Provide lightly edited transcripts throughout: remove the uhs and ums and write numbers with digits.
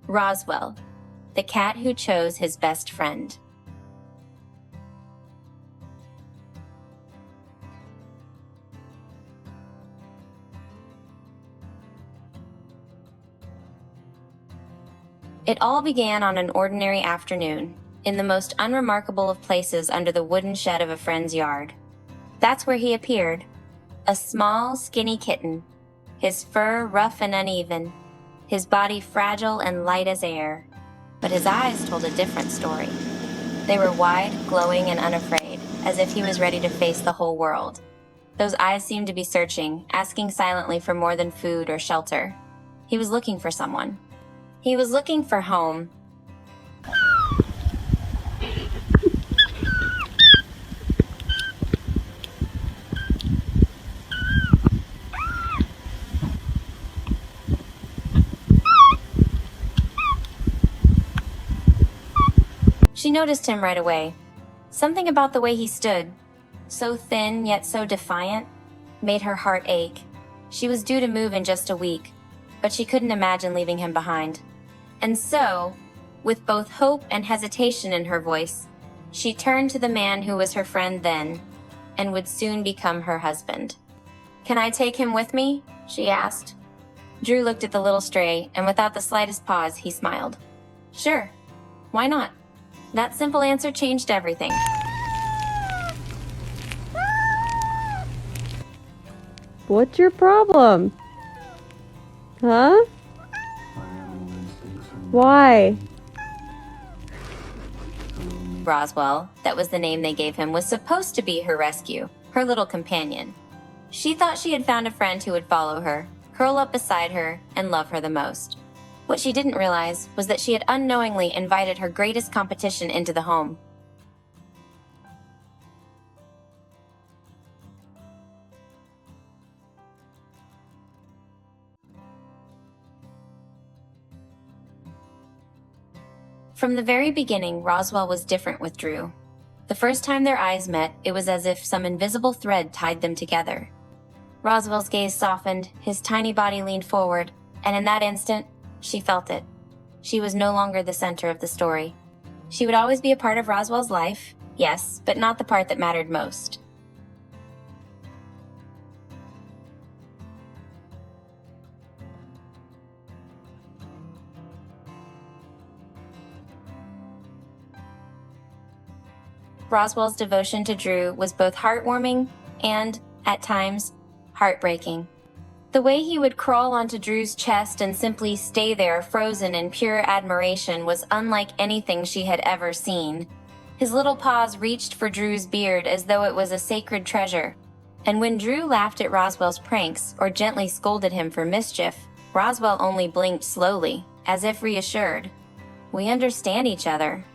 Roswell, the cat who chose his best friend. It all began on an ordinary afternoon, in the most unremarkable of places under the wooden shed of a friend's yard. That's where he appeared, a small, skinny kitten, his fur rough and uneven, his body fragile and light as air. But his eyes told a different story. They were wide, glowing, and unafraid, as if he was ready to face the whole world. Those eyes seemed to be searching, asking silently for more than food or shelter. He was looking for someone. He was looking for home. She noticed him right away. Something about the way he stood, so thin yet so defiant, made her heart ache. She was due to move in just a week, but she couldn't imagine leaving him behind. And so, with both hope and hesitation in her voice, she turned to the man who was her friend then, and would soon become her husband. "Can I take him with me?" she asked. Drew looked at the little stray, and without the slightest pause, he smiled. "Sure. Why not?" That simple answer changed everything. What's your problem? Huh? Why? Roswell, that was the name they gave him, was supposed to be her rescue, her little companion. She thought she had found a friend who would follow her, curl up beside her, and love her the most. What she didn't realize was that she had unknowingly invited her greatest competition into the home. From the very beginning, Roswell was different with Drew. The first time their eyes met, it was as if some invisible thread tied them together. Roswell's gaze softened, his tiny body leaned forward, and in that instant, she felt it. She was no longer the center of the story. She would always be a part of Roswell's life, yes, but not the part that mattered most. Roswell's devotion to Drew was both heartwarming and, at times, heartbreaking. The way he would crawl onto Drew's chest and simply stay there frozen in pure admiration was unlike anything she had ever seen. His little paws reached for Drew's beard as though it was a sacred treasure. And when Drew laughed at Roswell's pranks or gently scolded him for mischief, Roswell only blinked slowly, as if reassured. "We understand each other."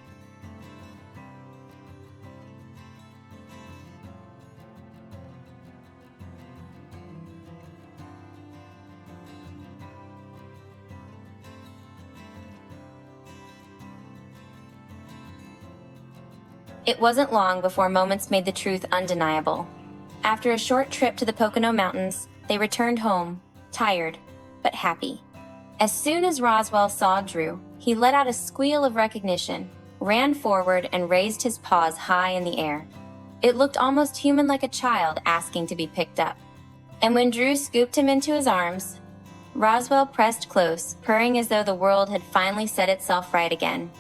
It wasn't long before moments made the truth undeniable. After a short trip to the Pocono Mountains, they returned home, tired, but happy. As soon as Roswell saw Drew, he let out a squeal of recognition, ran forward, and raised his paws high in the air. It looked almost human, like a child asking to be picked up. And when Drew scooped him into his arms, Roswell pressed close, purring as though the world had finally set itself right again.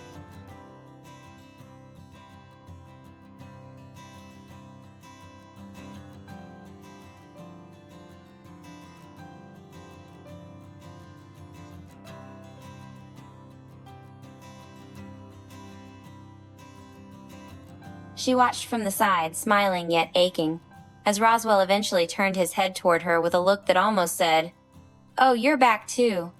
She watched from the side, smiling yet aching, as Roswell eventually turned his head toward her with a look that almost said, "Oh, you're back too."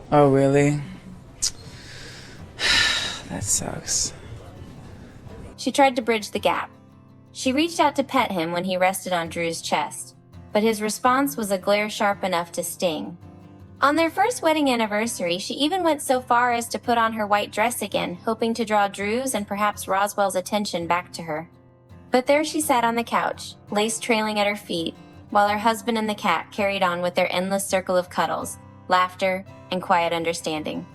Oh, really? That sucks. She tried to bridge the gap. She reached out to pet him when he rested on Drew's chest, but his response was a glare sharp enough to sting. On their first wedding anniversary, she even went so far as to put on her white dress again, hoping to draw Drew's and perhaps Roswell's attention back to her. But there she sat on the couch, lace trailing at her feet, while her husband and the cat carried on with their endless circle of cuddles, laughter, and quiet understanding.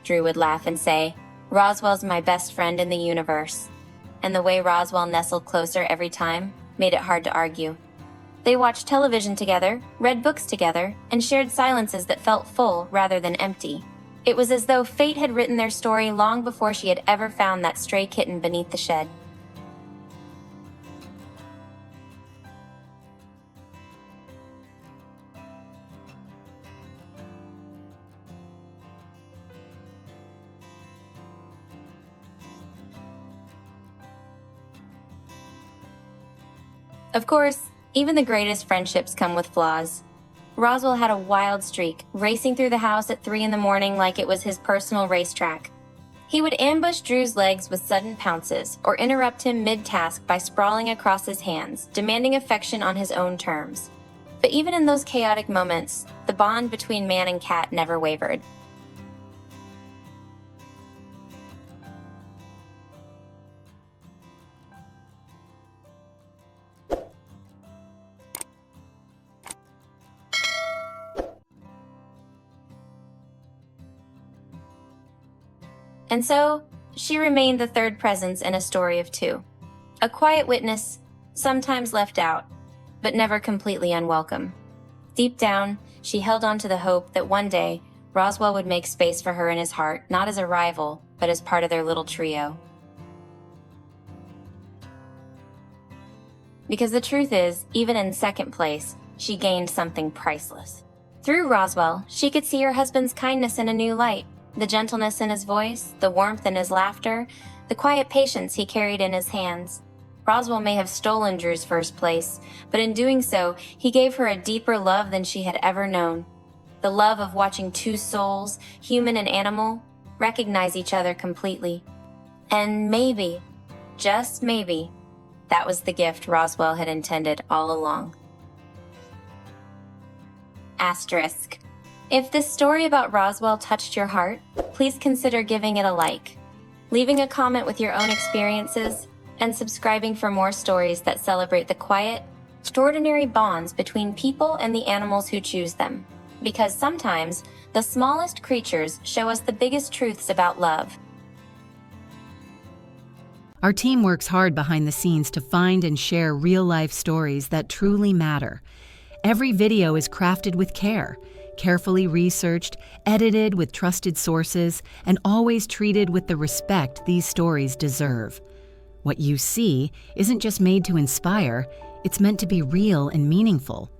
Drew would laugh and say, "Roswell's my best friend in the universe." And the way Roswell nestled closer every time made it hard to argue. They watched television together, read books together, and shared silences that felt full rather than empty. It was as though fate had written their story long before she had ever found that stray kitten beneath the shed. Of course, even the greatest friendships come with flaws. Roswell had a wild streak, racing through the house at 3 in the morning like it was his personal racetrack. He would ambush Drew's legs with sudden pounces, or interrupt him mid-task by sprawling across his hands, demanding affection on his own terms. But even in those chaotic moments, the bond between man and cat never wavered. And so, she remained the third presence in a story of two. A quiet witness, sometimes left out, but never completely unwelcome. Deep down, she held on to the hope that one day, Roswell would make space for her in his heart, not as a rival, but as part of their little trio. Because the truth is, even in second place, she gained something priceless. Through Roswell, she could see her husband's kindness in a new light. The gentleness in his voice, the warmth in his laughter, the quiet patience he carried in his hands. Roswell may have stolen Drew's first place, but in doing so, he gave her a deeper love than she had ever known. The love of watching two souls, human and animal, recognize each other completely. And maybe, just maybe, that was the gift Roswell had intended all along. Asterisk. If this story about Roswell touched your heart, please consider giving it a like, leaving a comment with your own experiences, and subscribing for more stories that celebrate the quiet, extraordinary bonds between people and the animals who choose them. Because sometimes, the smallest creatures show us the biggest truths about love. Our team works hard behind the scenes to find and share real-life stories that truly matter. Every video is crafted with care, carefully researched, edited with trusted sources, and always treated with the respect these stories deserve. What you see isn't just made to inspire, it's meant to be real and meaningful.